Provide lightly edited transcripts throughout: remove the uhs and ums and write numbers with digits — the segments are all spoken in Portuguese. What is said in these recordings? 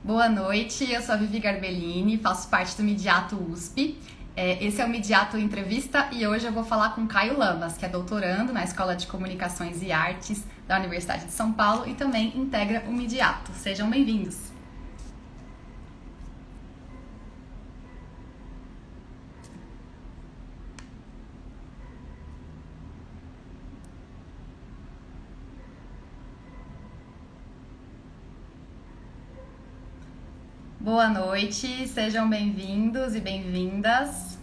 Boa noite, eu sou a Vivi Garbellini, faço parte do Midiato USP. Esse é o Midiato Entrevista e hoje eu vou falar com Caio Lamas, que é doutorando na Escola de Comunicações e Artes da Universidade de São Paulo e também integra o Midiato. Sejam bem-vindos. Boa noite, sejam bem-vindos e bem-vindas.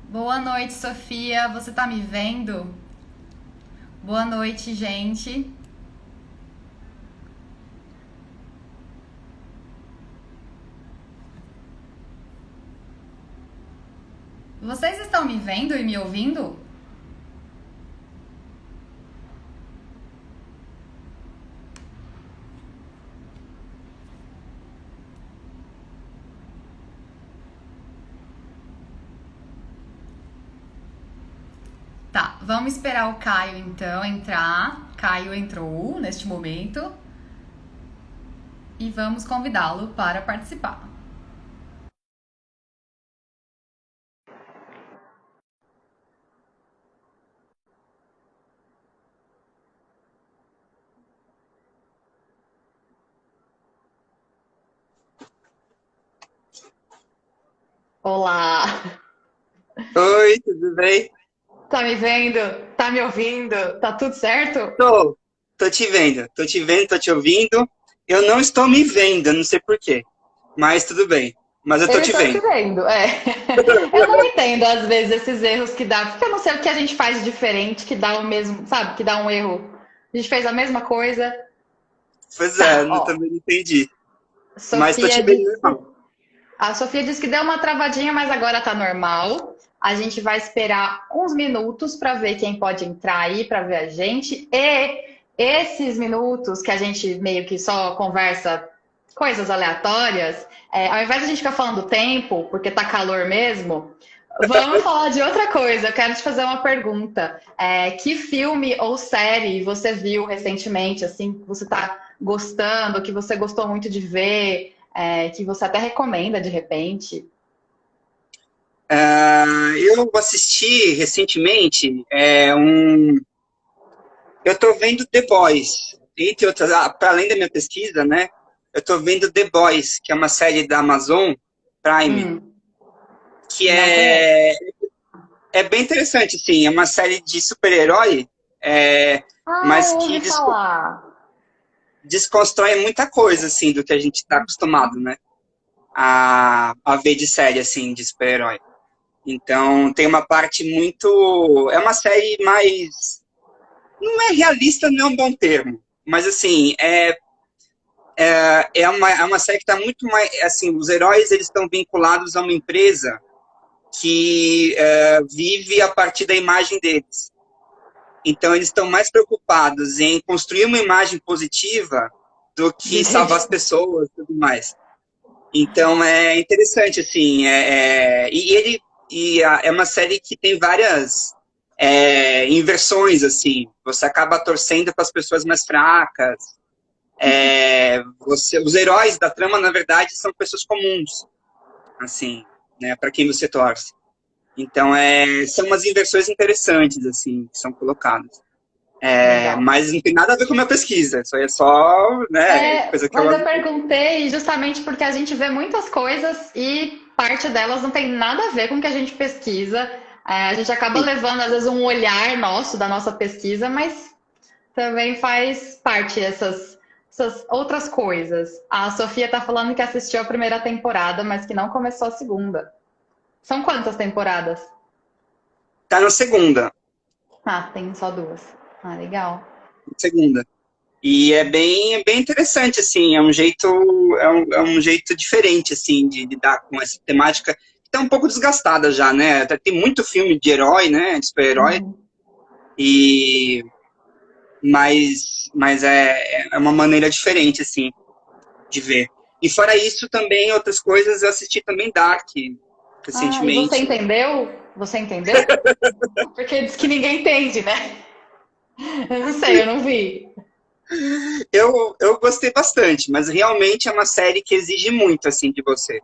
Boa noite, Sofia, você tá me vendo? Boa noite, gente. Vocês estão me vendo e me ouvindo? Tá, vamos esperar o Caio então entrar. Caio entrou neste momento e vamos convidá-lo para participar. Olá, Oi, tudo bem? tá me vendo? Tá me ouvindo? Tá tudo certo? Tô te vendo, tô te ouvindo. Eu não estou me vendo, não sei por quê, mas tudo bem. Mas eu tô Eu te estou te vendo. vendo, é. Eu não entendo às vezes esses erros que dá, porque eu não sei o que a gente faz de diferente que dá o mesmo, sabe? Que dá um erro. A gente fez a mesma coisa. Pois é, Tá, ó. também não entendi. Mas tô Sofia te vendo disse, normal. a Sofia disse que deu uma travadinha, mas agora tá normal. A gente vai esperar uns minutos para ver quem pode entrar aí para ver a gente. E esses minutos que a gente meio que só conversa coisas aleatórias, ao invés de a gente ficar falando tempo, porque tá calor mesmo, vamos falar de outra coisa. Eu quero te fazer uma pergunta. Que filme ou série você viu recentemente, assim, que você tá gostando, que você gostou muito de ver, que você até recomenda de repente? Eu assisti recentemente Eu tô vendo The Boys, entre outras, para além da minha pesquisa, né? Eu tô vendo The Boys, que é uma série da Amazon Prime, Hum, que não conheço. é bem interessante, sim. É uma série de super-herói, é, Ah, mas eu que ouvi falar. desconstrói muita coisa, assim, do que a gente está acostumado, né? A ver de série, assim, de super-herói. Então, tem uma parte muito... É uma série mais... Não é realista, não é um bom termo. Mas, assim, é uma série que está muito mais... Assim, os heróis, eles estão vinculados a uma empresa que vive a partir da imagem deles. Então, eles estão mais preocupados em construir uma imagem positiva do que salvar as Entendi. pessoas e tudo mais. Então, é interessante, assim. É uma série que tem várias inversões, assim. Você acaba torcendo para as pessoas mais fracas. Os heróis da trama, na verdade, são pessoas comuns, assim, né, para quem você torce. Então, são umas inversões interessantes, assim, que são colocadas. Legal. Mas não tem nada a ver com a minha pesquisa. Isso aí é só, né, coisa que eu... Mas eu perguntei justamente porque a gente vê muitas coisas e parte delas não tem nada a ver com o que a gente pesquisa. A gente acaba Sim. levando, às vezes, um olhar nosso da nossa pesquisa, mas também faz parte essas outras coisas. A Sofia está falando que assistiu a primeira temporada, mas que não começou a segunda. São quantas temporadas? Tá na segunda. Ah, tem só duas. Ah, legal. Segunda. E é bem interessante, assim, é um jeito diferente, assim, de lidar com essa temática que tá um pouco desgastada já, né? Tem muito filme de herói, né? De super-herói, Uhum. e... mas é uma maneira diferente, assim, de ver. E fora isso, também, outras coisas, eu assisti também Dark, Ah, e você recentemente. entendeu? Você entendeu? Porque diz que ninguém entende, né? Eu não sei, eu não vi. Eu gostei bastante, mas realmente é uma série que exige muito, assim, de você.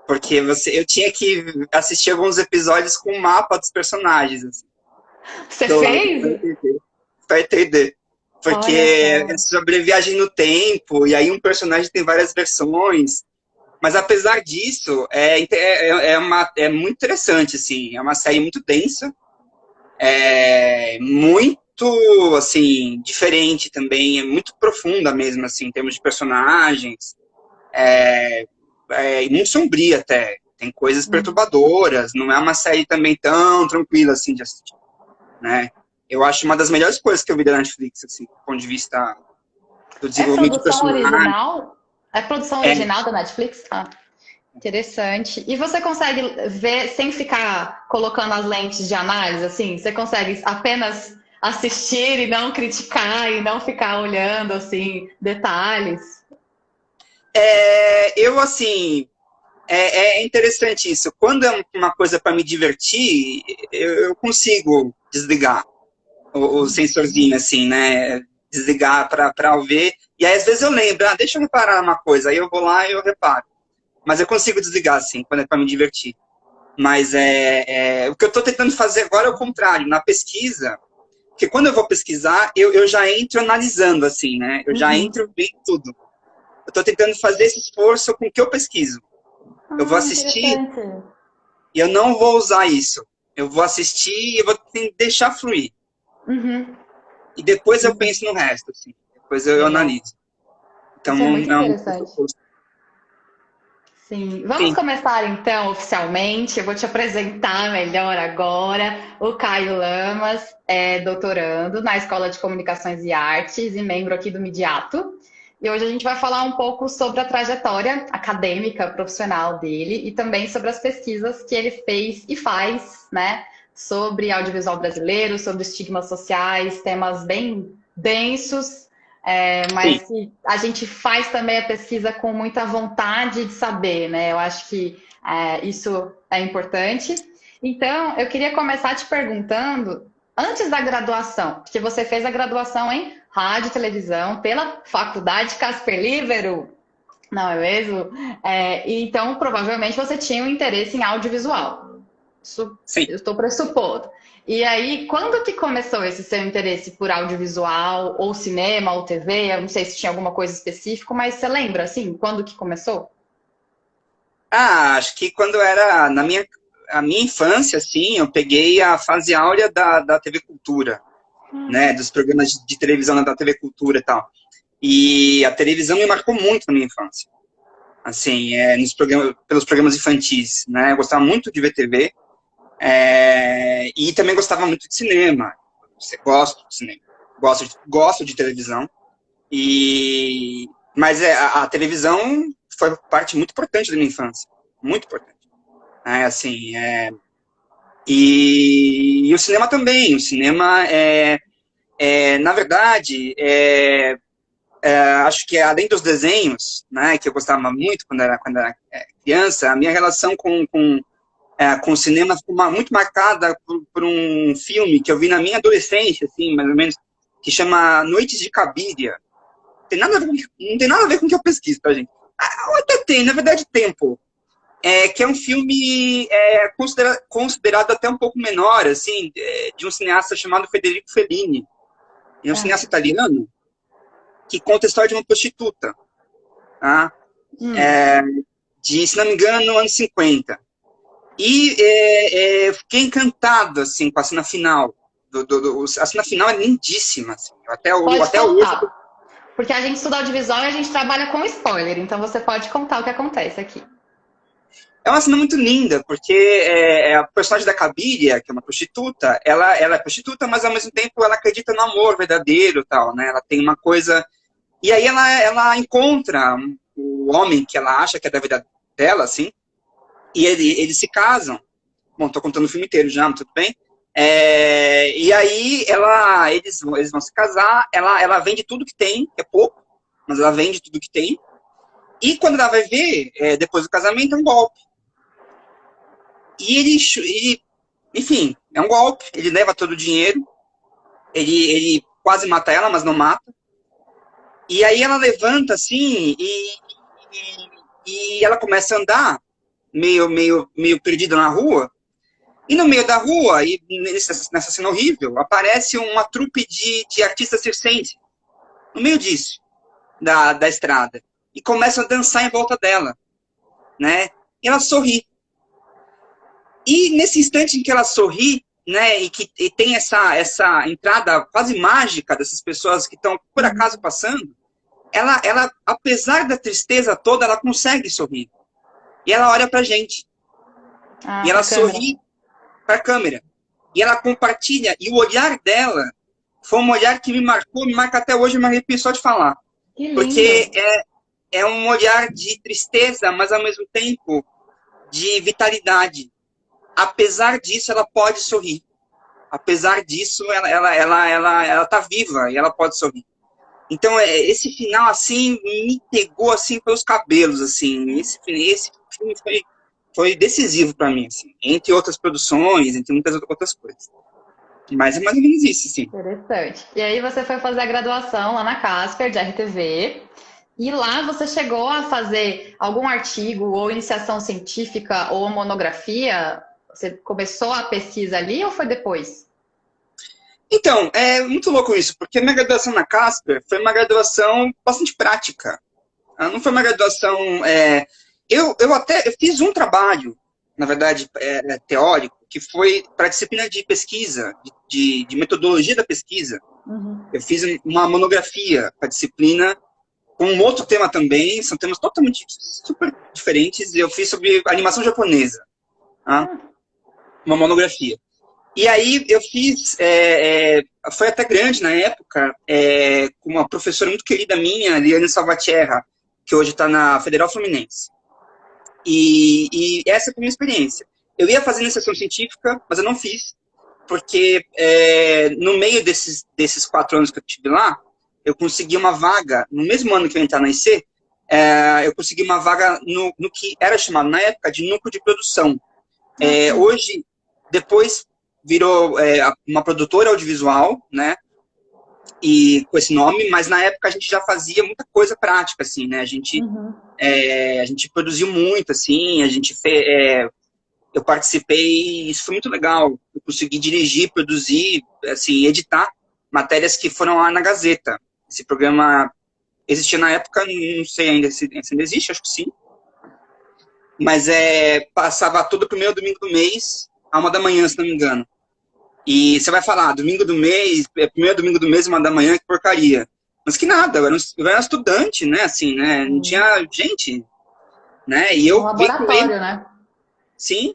Porque eu tinha que assistir alguns episódios com o mapa dos personagens, assim, Você pra fez? entender. Pra entender. Porque Olha é só. sobre viagem no tempo, e aí um personagem tem várias versões. Mas apesar disso, é muito interessante, assim. É uma série muito densa, muito, assim, diferente também, é muito profunda mesmo, assim, em termos de personagens. E muito sombria até. Tem coisas Hum. perturbadoras, não é uma série também tão tranquila assim de assistir, né? Eu acho uma das melhores coisas que eu vi da Netflix, assim, do ponto de vista do É desenvolvimento de produção personagem. original? É produção É, original da Netflix? Ah, interessante. E você consegue ver sem ficar colocando as lentes de análise, assim? Você consegue apenas assistir e não criticar e não ficar olhando, assim, detalhes? eu, assim, é interessante isso. Quando é uma coisa para me divertir, eu consigo desligar o sensorzinho, assim, né? Desligar para ver. E aí, às vezes, eu lembro, deixa eu reparar uma coisa. Aí eu vou lá e eu reparo. Mas eu consigo desligar, assim, quando é para me divertir. Mas o que eu estou tentando fazer agora é o contrário. Na pesquisa, porque quando eu vou pesquisar, eu já entro analisando, assim, né? Eu já Uhum. entro vendo tudo. Eu estou tentando fazer esse esforço com o que eu pesquiso. Eu vou Ah, assistir interessante. e eu não vou usar isso. Eu vou assistir e eu vou deixar fluir. Uhum. E depois eu penso no resto, assim. Depois eu Legal. analiso. Então, Isso é muito é um interessante. Sim. Vamos sim. começar então oficialmente. Eu vou te apresentar melhor agora. O Caio Lamas é doutorando na Escola de Comunicações e Artes e membro aqui do Midiato. E hoje a gente vai falar um pouco sobre a trajetória acadêmica, profissional dele e também sobre as pesquisas que ele fez e faz, né? Sobre audiovisual brasileiro, sobre estigmas sociais, temas bem densos, Sim. mas que a gente faz também a pesquisa com muita vontade de saber, né? Eu acho que isso é importante. Então, eu queria começar te perguntando, antes da graduação, porque você fez a graduação em rádio e televisão pela Faculdade Casper Libero, não é mesmo? Então, provavelmente você tinha um interesse em audiovisual. Isso Sim. eu estou pressupondo. E aí, quando que começou esse seu interesse por audiovisual, ou cinema, ou TV? Eu não sei se tinha alguma coisa específica, mas você lembra, assim, quando que começou? Acho que quando era a minha infância, assim, eu peguei a fase áurea da TV Cultura, né? Dos programas de televisão da TV Cultura e tal. E a televisão me marcou muito na minha infância. Assim, pelos programas infantis, né? Eu gostava muito de ver TV, e também gostava muito de cinema. Você gosta de cinema, gosto de televisão. Mas a televisão foi parte muito importante da minha infância, muito importante. Assim, e o cinema também. O cinema na verdade, acho que além dos desenhos, né, que eu gostava muito quando era criança, a minha relação com o cinema ficou muito marcada por um filme que eu vi na minha adolescência, assim, mais ou menos, que chama Noites de Cabiria. Não tem nada a ver com o que eu pesquiso, tá, gente? Ou até tem, na verdade tem, pô. Que é um filme considerado até um pouco menor, assim, de um cineasta chamado Federico Fellini. Ele é um Ah, cineasta italiano que conta a história de uma prostituta, tá? hum. Se não me engano, no ano 50. E fiquei encantado, assim, com a cena final. A cena final é lindíssima, assim. Pode Até hoje. contar. Porque a gente estuda audiovisual e a gente trabalha com spoiler, então você pode contar o que acontece aqui. é uma cena muito linda, porque a personagem da Cabiria, que é uma prostituta, ela é prostituta, mas ao mesmo tempo ela acredita no amor verdadeiro e tal, né? Ela tem uma coisa... E aí ela encontra o homem que ela acha que é da vida dela, assim, e eles se casam. Bom, tô contando o filme inteiro já, mas tudo bem. E aí eles vão se casar, ela vende tudo que tem, que é pouco, mas ela vende tudo que tem. E quando ela vai ver, depois do casamento, é um golpe. E ele, enfim, é um golpe. Ele leva todo o dinheiro, ele quase mata ela, mas não mata. E aí ela levanta assim e ela começa a andar meio perdida na rua. E no meio da rua, e nessa cena horrível, aparece uma trupe de artistas circenses no meio disso, da estrada. E começam a dançar em volta dela, né? E ela sorri. E nesse instante em que ela sorri, né, e tem essa entrada quase mágica dessas pessoas que estão por acaso passando, ela, apesar da tristeza toda, ela consegue sorrir. E ela olha pra gente. E ela sorri para a câmera. E ela compartilha. E o olhar dela foi um olhar que me marca até hoje, eu me arrepio só de falar. Porque é um olhar de tristeza, mas ao mesmo tempo de vitalidade. Apesar disso, ela pode sorrir. Apesar disso, ela tá viva e ela pode sorrir. Então, esse final, assim, me pegou, assim, pelos cabelos, assim. Esse filme foi decisivo para mim, assim. Entre outras produções, entre muitas outras coisas. Mas é mais ou menos isso, assim. Interessante. E aí você foi fazer a graduação lá na Casper, de RTV. E lá você chegou a fazer algum artigo, ou iniciação científica, ou monografia? Você começou a pesquisa ali ou foi depois? Então, é muito louco isso, porque a minha graduação na Casper foi uma graduação bastante prática. Não foi uma graduação... Eu fiz um trabalho, na verdade, teórico, que foi para a disciplina de pesquisa, de metodologia da pesquisa. Uhum. Eu fiz uma monografia para a disciplina, com um outro tema também, são temas totalmente super diferentes. Eu fiz sobre animação japonesa. Uma monografia. E aí eu fiz, foi até grande na época, com uma professora muito querida minha, Liane Salvatierra, que hoje está na Federal Fluminense. E essa foi a minha experiência. Eu ia fazer iniciação científica, mas eu não fiz, porque no meio desses 4 anos que eu tive lá, eu consegui uma vaga, no mesmo ano que eu ia entrar na IC, eu consegui uma vaga no que era chamado na época de núcleo de produção. Hoje, depois virou uma produtora audiovisual, né? E com esse nome, mas na época a gente já fazia muita coisa prática, assim, né? A gente produziu muito, assim, eu participei, isso foi muito legal. Eu consegui dirigir, produzir, assim, editar matérias que foram lá na Gazeta. Esse programa existia na época, não sei ainda se ainda existe, acho que sim. Mas passava todo primeiro domingo do mês, a 1h da manhã, se não me engano. E você vai falar, domingo do mês, primeiro domingo do mês, 1h da manhã, que porcaria. Mas que nada, eu era um estudante, né, assim, né, não tinha gente, né, e eu laboratório, né? Sim,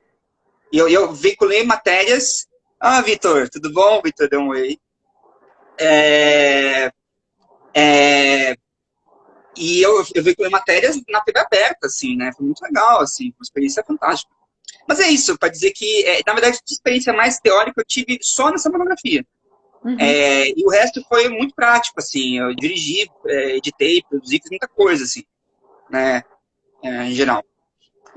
e eu veiculei matérias. Vitor, tudo bom? Vitor, deu um oi. E eu veiculei matérias na TV aberta, assim, né, foi muito legal, assim, uma experiência fantástica. Mas é isso, para dizer que, na verdade, a experiência mais teórica eu tive só nessa monografia. E o resto foi muito prático, assim, eu dirigi, editei, produzi, fiz muita coisa, assim, né, em geral.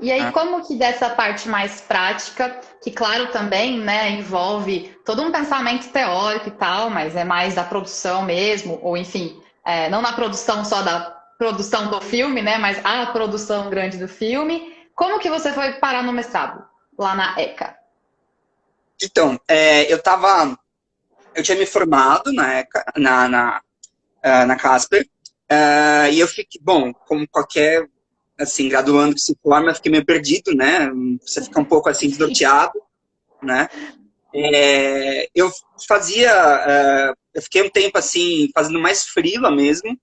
E aí, como que dessa parte mais prática, que claro também, né, envolve todo um pensamento teórico e tal, mas é mais da produção mesmo, ou enfim, não na produção só da produção do filme, né, mas a produção grande do filme. Como que você foi parar no mestrado, lá na ECA? Então, eu tinha me formado na ECA, na Casper, e eu fiquei, bom, como qualquer, assim, graduando que se forma, eu fiquei meio perdido, né, você fica um pouco, assim, desnorteado, né, eu fiquei um tempo, assim, fazendo mais freela mesmo,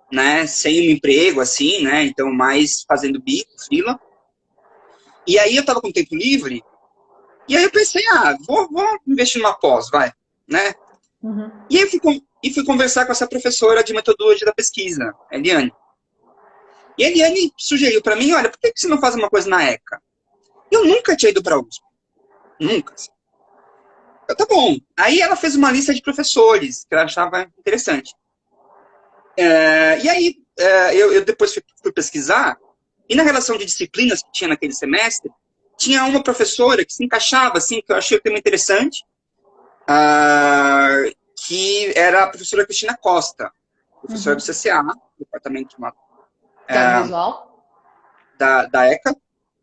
né, sem um emprego, assim, né, então mais fazendo bico, freela. E aí eu estava com tempo livre, e aí eu pensei, vou investir numa pós, vai, né? Uhum. E aí fui conversar com essa professora de metodologia da pesquisa, Eliane. E a Eliane sugeriu para mim, olha, por que você não faz uma coisa na ECA? Eu nunca tinha ido para a USP. Nunca. Tá bom. Aí ela fez uma lista de professores, que ela achava interessante. E aí eu depois fui pesquisar, e na relação de disciplinas que tinha naquele semestre, tinha uma professora que se encaixava, assim, que eu achei o tema interessante, que era a professora Cristina Costa, professora do CCA, departamento De audiovisual? Da ECA.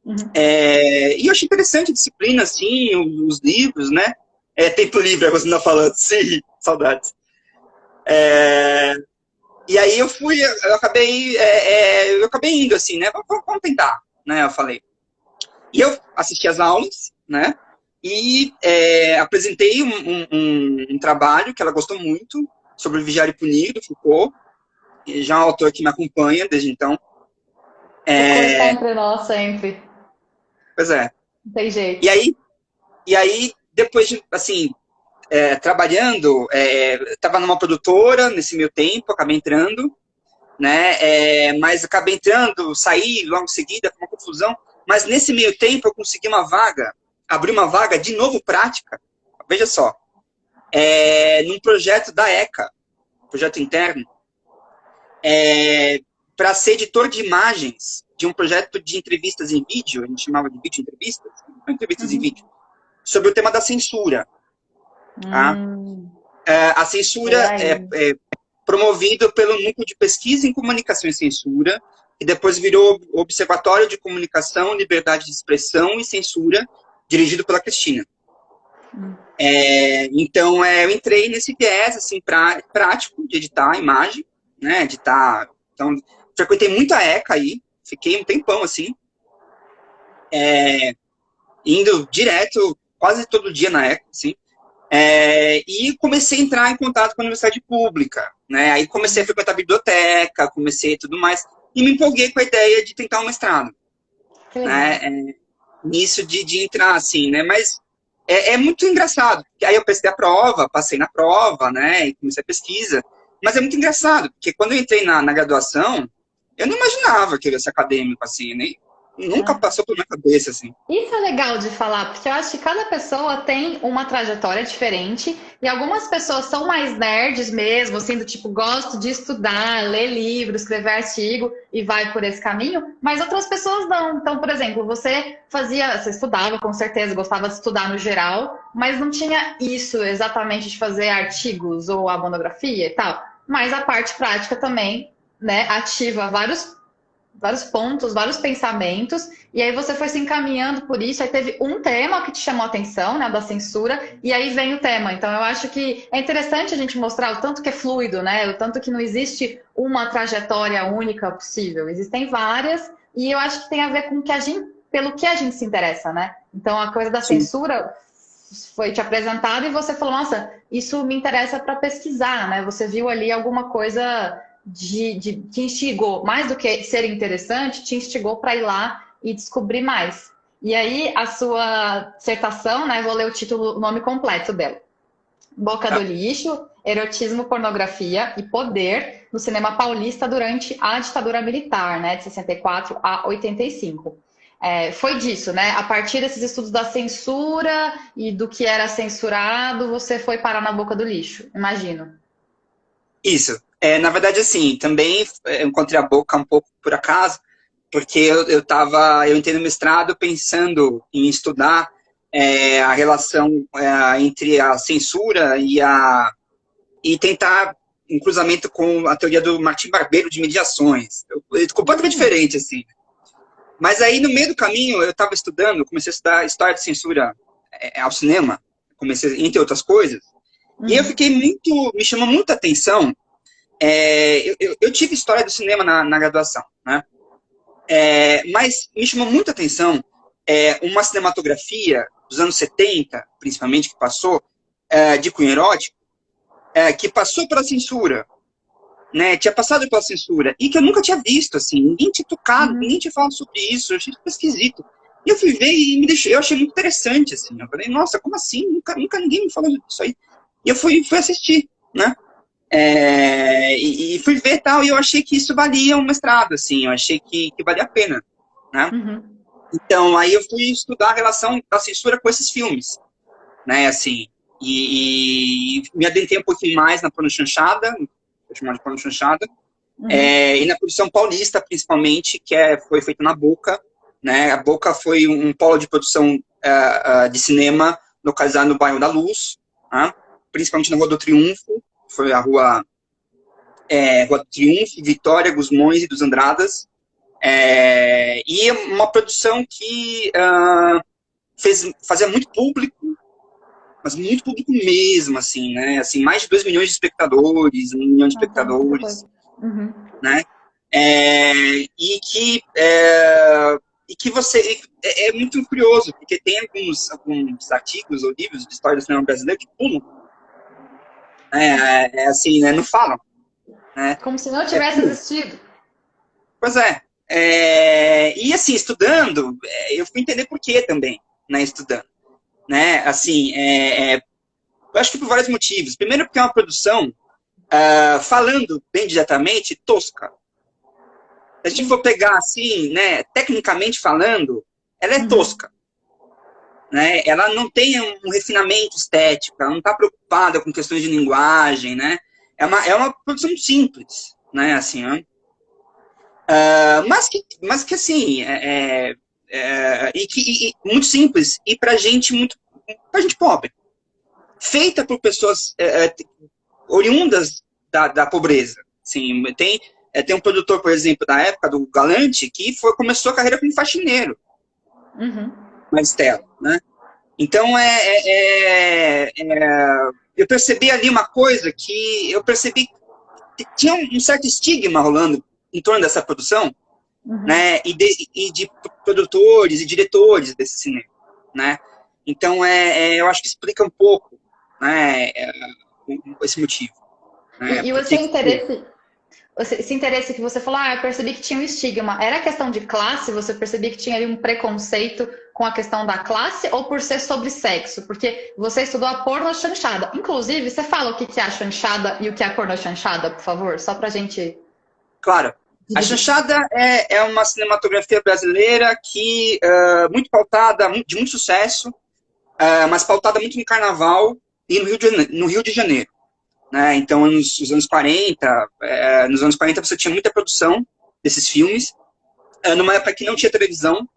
Uhum. E eu achei interessante a disciplina, assim, os livros, né? Tempo livre, a Rosina falando, sim, saudades. E aí eu acabei indo, assim, né? Vamos tentar, né? Eu falei. E eu assisti as aulas, né? E apresentei um trabalho que ela gostou muito, sobre Vigiar e Punir, do Foucault, e já é um autor que me acompanha desde então. Foucault está entre nós sempre. Pois é. Não tem jeito. E aí depois de, assim, trabalhando, estava numa produtora nesse meio tempo, acabei entrando, né? Mas acabei entrando, saí logo em seguida, foi uma confusão. Mas nesse meio tempo eu consegui abri uma vaga de novo prática, veja só, num projeto da ECA, projeto interno, para ser editor de imagens de um projeto de entrevistas em vídeo, a gente chamava de vídeo entrevistas em vídeo, sobre o tema da censura. Tá? A censura é promovido pelo Núcleo de Pesquisa em Comunicação e Censura, que depois virou Observatório de Comunicação, Liberdade de Expressão e Censura, dirigido pela Cristina. Então, eu entrei nesse viés assim, prático de editar a imagem, né, então, frequentei muito a ECA aí, fiquei um tempão assim, indo direto, quase todo dia na ECA, assim, e comecei a entrar em contato com a universidade pública, né, aí comecei a frequentar a biblioteca, comecei tudo mais, e me empolguei com a ideia de tentar um mestrado, né, nisso de entrar, assim, né, mas é muito engraçado, porque aí eu prestei a prova, passei na prova, né, e comecei a pesquisa, mas é muito engraçado, porque quando eu entrei na graduação, eu não imaginava que eu ia ser acadêmico, assim, nem nunca passou pela minha cabeça, assim. Isso é legal de falar, porque eu acho que cada pessoa tem uma trajetória diferente e algumas pessoas são mais nerds mesmo, assim, do tipo, gosto de estudar, ler livro, escrever artigo e vai por esse caminho, mas outras pessoas não. Então, por exemplo, você estudava com certeza, gostava de estudar no geral, mas não tinha isso exatamente de fazer artigos ou a monografia e tal. Mas a parte prática também, né, ativa vários pontos, vários pensamentos, e aí você foi se encaminhando por isso, aí teve um tema que te chamou a atenção, né, da censura, e aí vem o tema. Então eu acho que é interessante a gente mostrar o tanto que é fluido, né, o tanto que não existe uma trajetória única possível, existem várias, e eu acho que tem a ver com pelo que a gente se interessa, né. Então a coisa da censura foi te apresentada e você falou, nossa, isso me interessa para pesquisar, né, você viu ali alguma coisa te instigou, mais do que ser interessante, te instigou para ir lá e descobrir mais. E aí, a sua dissertação, né, vou ler o nome completo dela. Boca do Lixo, Erotismo, Pornografia e Poder no Cinema Paulista durante a ditadura militar, né, de 64 a 85. Foi disso, né? A partir desses estudos da censura e do que era censurado, você foi parar na boca do lixo, imagino. Isso. Na verdade, assim, também encontrei a boca um pouco por acaso, porque eu entrei no mestrado pensando em estudar a relação entre a censura e tentar um cruzamento com a teoria do Martim Barbeiro de mediações. Completamente diferente, assim. Mas aí, no meio do caminho, eu estava estudando, comecei a estudar história de censura ao cinema, comecei, entre outras coisas, e eu me chamou muita atenção. Eu tive história do cinema na graduação, né? Mas me chamou muita atenção uma cinematografia dos anos 70, principalmente, que passou, de cunho erótico, que passou pela censura, né? Tinha passado pela censura, e que eu nunca tinha visto, assim, ninguém tinha tocado, ninguém tinha falado sobre isso, eu achei super esquisito. E eu fui ver e eu achei muito interessante, assim. Eu falei, nossa, como assim? Nunca ninguém me falou disso aí. E eu fui assistir, né? E fui ver tal, e eu achei que isso valia um mestrado, assim. Eu achei que valia a pena, né? Uhum. Então, aí eu fui estudar a relação da censura com esses filmes, né? Assim, e me adentrei um pouquinho mais na pornochanchada, vou chamar de pornochanchada, e na produção paulista, principalmente, que foi feita na Boca, né? A Boca foi um polo de produção de cinema localizado no bairro da Luz, né? Principalmente na Rua do Triunfo, foi a Rua do Triunfo, Vitória, Gusmões e dos Andradas, e uma produção que fazia muito público, mas muito público mesmo, assim, né? Assim, mais de 2 milhões de espectadores, 1 milhão de espectadores, né? E que você... É muito curioso, porque tem alguns artigos ou livros de história do cinema brasileiro que pulam. Assim, né? Não falam. Né? Como se não tivesse existido. Pois é. E assim, estudando, eu fui entender por quê também, né? Estudando. Né? Assim, eu acho que por vários motivos. Primeiro porque é uma produção, falando bem diretamente, tosca. Se a gente for pegar assim, né, tecnicamente falando, ela é tosca. Né? Ela não tem um refinamento estético, ela não está preocupada com questões de linguagem, né? É uma produção simples, né? Assim, né? Mas que assim, muito simples e pra gente pobre, feita por pessoas oriundas da pobreza. Assim, tem um produtor, por exemplo, da época do Galante, que começou a carreira como faxineiro, Maristela, né? Então eu percebi ali uma coisa que eu percebi que tinha um certo estigma rolando em torno dessa produção, né, e de produtores e diretores desse cinema, né? Então, eu acho que explica um pouco, né, esse motivo. Né, e esse interesse que você falou, eu percebi que tinha um estigma. Era questão de classe? Você percebia que tinha ali um preconceito com a questão da classe ou por ser sobre sexo? Porque você estudou a pornochanchada. Inclusive, você fala o que é a chanchada e o que é a pornochanchada, por favor? Só pra gente... Claro. A chanchada é uma cinematografia brasileira que muito pautada, de muito sucesso, mas pautada muito no Carnaval e no Rio de Janeiro. Né? Então, nos anos 40, você tinha muita produção desses filmes, numa época que não tinha televisão.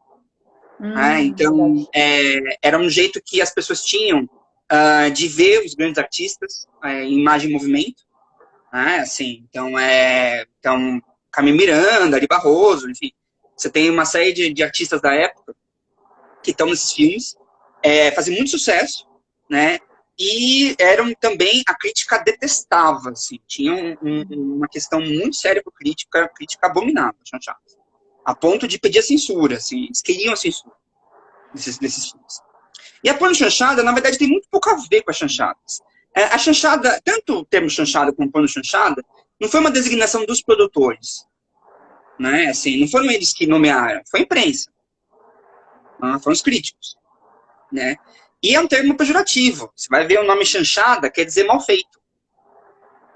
Né? Então, era um jeito que as pessoas tinham de ver os grandes artistas em imagem e movimento. Né? Assim, então, Carmen Miranda, Ari Barroso, enfim. Você tem uma série de artistas da época que estão nesses filmes, fazem muito sucesso, né? E eram também, a crítica detestava, assim, tinha uma questão muito séria com crítica abominável, chanchadas, a ponto de pedir a censura, assim, eles queriam a censura desses filmes. E a pornochanchada, na verdade, tem muito pouco a ver com as chanchadas. A chanchada, tanto o termo chanchada como pornochanchada, não foi uma designação dos produtores, né? Assim, não foram eles que nomearam, foi a imprensa, foram os críticos, né? E é um termo pejorativo. Você vai ver o nome chanchada, quer dizer mal feito,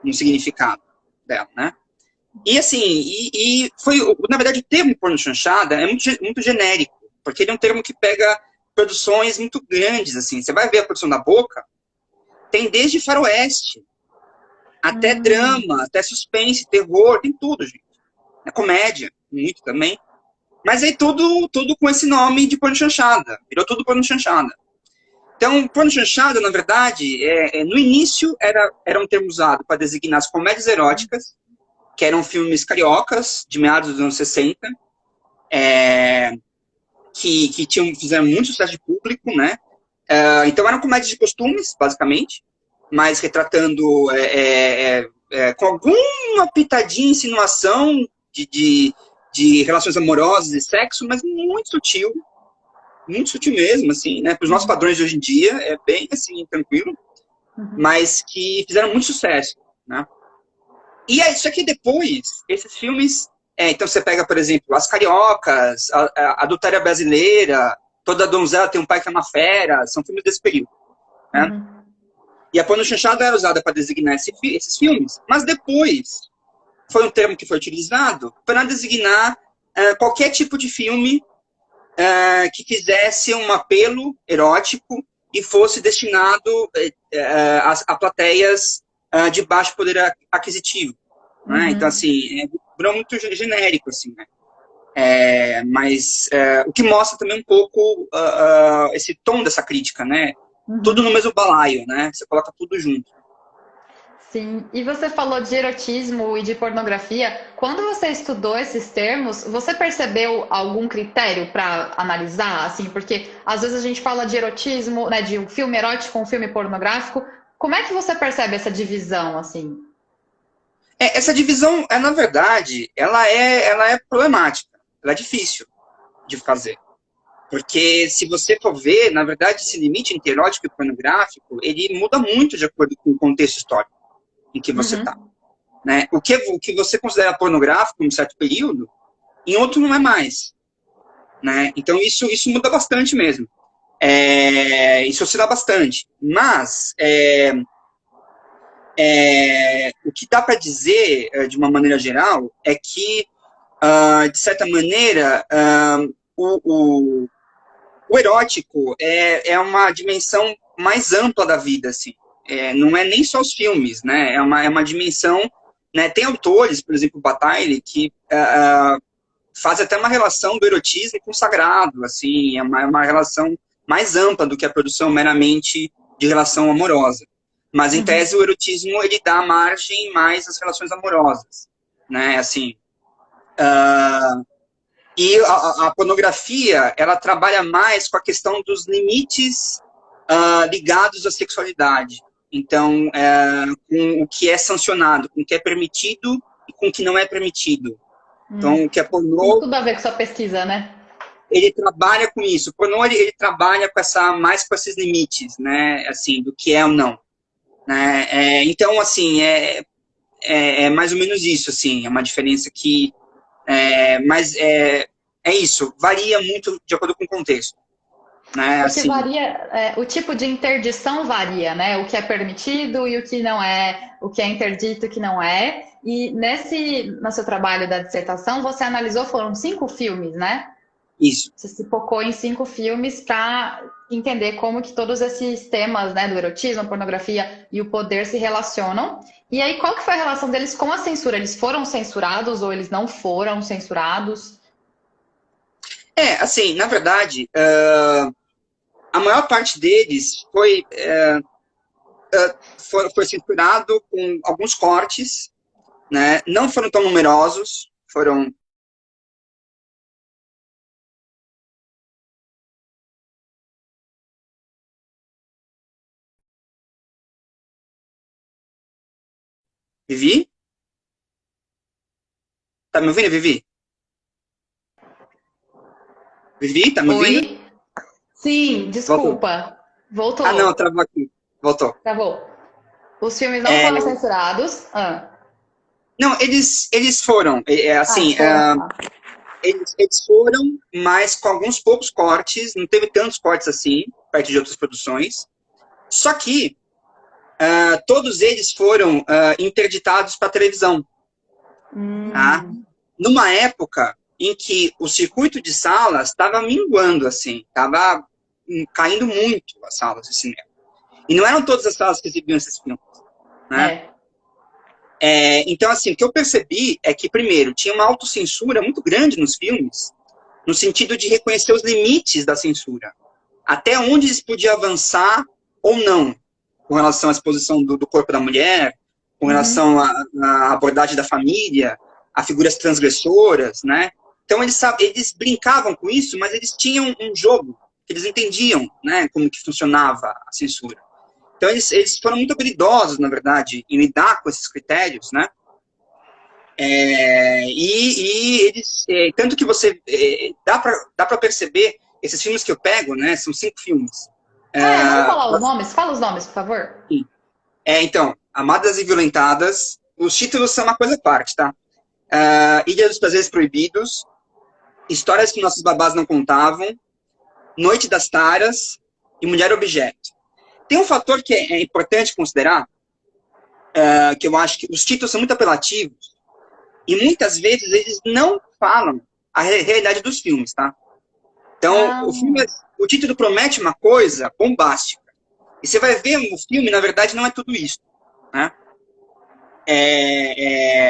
no significado dela, né? E assim, na verdade, o termo pornochanchada é muito genérico, porque ele é um termo que pega produções muito grandes, assim. Você vai ver a produção da Boca, tem desde faroeste, até drama, até suspense, terror, tem tudo, gente. É comédia, muito também. Mas aí tudo com esse nome de pornochanchada. Virou tudo pornochanchada. Então, pornochanchada, na verdade, no início era um termo usado para designar as comédias eróticas, que eram filmes cariocas, de meados dos anos 60, que fizeram muito sucesso de público, né? Então, eram comédias de costumes, basicamente, mas retratando com alguma pitadinha de insinuação de relações amorosas e sexo, mas muito sutil mesmo, assim, né? Para os nossos padrões de hoje em dia, é bem, assim, tranquilo, mas que fizeram muito sucesso, né? E só que depois, esses filmes Então você pega, por exemplo, As Cariocas, a Adultéria Brasileira, Toda Donzela Tem um Pai que é uma Fera, são filmes desse período. Né? Uhum. E a pornochanchada era usada para designar esses filmes, mas depois foi um termo que foi utilizado para designar qualquer tipo de filme que quisesse um apelo erótico e fosse destinado a plateias de baixo poder aquisitivo. Uhum. Né? Então, assim, virou muito genérico, assim, né? Mas o que mostra também um pouco esse tom dessa crítica, né? Uhum. Tudo no mesmo balaio, né? Você coloca tudo junto. Sim, e você falou de erotismo e de pornografia. Quando você estudou esses termos, você percebeu algum critério para analisar? Assim, porque às vezes a gente fala de erotismo, né, de um filme erótico com um filme pornográfico. Como é que você percebe essa divisão, assim? Essa divisão, na verdade, ela é problemática. Ela é difícil de fazer. Porque se você for ver, na verdade, esse limite entre erótico e pornográfico, ele muda muito de acordo com o contexto histórico em que você está. Né? O que você considera pornográfico em um certo período, em outro não é mais. Né? Então isso muda bastante mesmo. Isso oscila bastante. Mas o que dá para dizer, de uma maneira geral, é que, de certa maneira, o erótico é uma dimensão mais ampla da vida, assim. Não é nem só os filmes, né? É uma dimensão... Né? Tem autores, por exemplo, Bataille, que faz até uma relação do erotismo com o sagrado, assim. É uma relação mais ampla do que a produção meramente de relação amorosa. Mas, em tese, o erotismo, ele dá margem mais às relações amorosas, né? Assim... E a pornografia, ela trabalha mais com a questão dos limites ligados à sexualidade. Então, com o que é sancionado, com o que é permitido e com o que não é permitido. Então, o que é pornô... Tem tudo a ver com sua pesquisa, né? Ele trabalha com isso. O pornô, ele trabalha mais com esses limites, né? Assim, do que é ou não. Né? Então, assim, é mais ou menos isso, assim. É uma diferença que... mas é isso, varia muito de acordo com o contexto. Né? Porque Assim, varia, o tipo de interdição varia, né? O que é permitido e o que não é, o que é interdito e o que não é. E no seu trabalho da dissertação, você analisou, foram 5 filmes, né? Isso. Você se focou em 5 filmes para entender como que todos esses temas, né, do erotismo, pornografia e o poder se relacionam. E aí, qual que foi a relação deles com a censura? Eles foram censurados ou eles não foram censurados? Assim, na verdade, a maior parte deles foi censurado com alguns cortes, né? Não foram tão numerosos, foram... Vivi? Tá me ouvindo, Vivi? Vivi, tá me ouvindo? Oi? Sim, desculpa. Voltou. Ah, não, travou aqui. Voltou. Travou. Os filmes não foram censurados? Não, eles foram, assim, eles foram, mas com alguns poucos cortes, não teve tantos cortes assim, perto de outras produções. Só que todos eles foram interditados para televisão. Tá? Numa época em que o circuito de salas estava minguando, assim, estava caindo muito as salas de cinema. E não eram todas as salas que exibiam esses filmes. Né? Então, assim, o que eu percebi é que, primeiro, tinha uma autocensura muito grande nos filmes, no sentido de reconhecer os limites da censura. Até onde eles podiam avançar ou não, com relação à exposição do corpo da mulher, com relação à abordagem da família, a figuras transgressoras, né? Então, eles brincavam com isso, mas eles tinham um jogo, eles entendiam, né, como que funcionava a censura. Então, eles foram muito habilidosos, na verdade, em lidar com esses critérios, né? E eles... tanto que você... dá para perceber, esses filmes que eu pego, né? São 5 filmes. Vamos falar os nomes? Fala os nomes, por favor. Sim. Então, Amadas e Violentadas. Os títulos são uma coisa à parte, tá? Ilha dos Prazeres Proibidos, Histórias que Nossos Babás Não Contavam, Noite das Taras e Mulher Objeto. Tem um fator que é importante considerar, que eu acho que os títulos são muito apelativos, e muitas vezes eles não falam a realidade dos filmes, tá? Então, o título promete uma coisa bombástica. E você vai ver o filme, na verdade, não é tudo isso, né?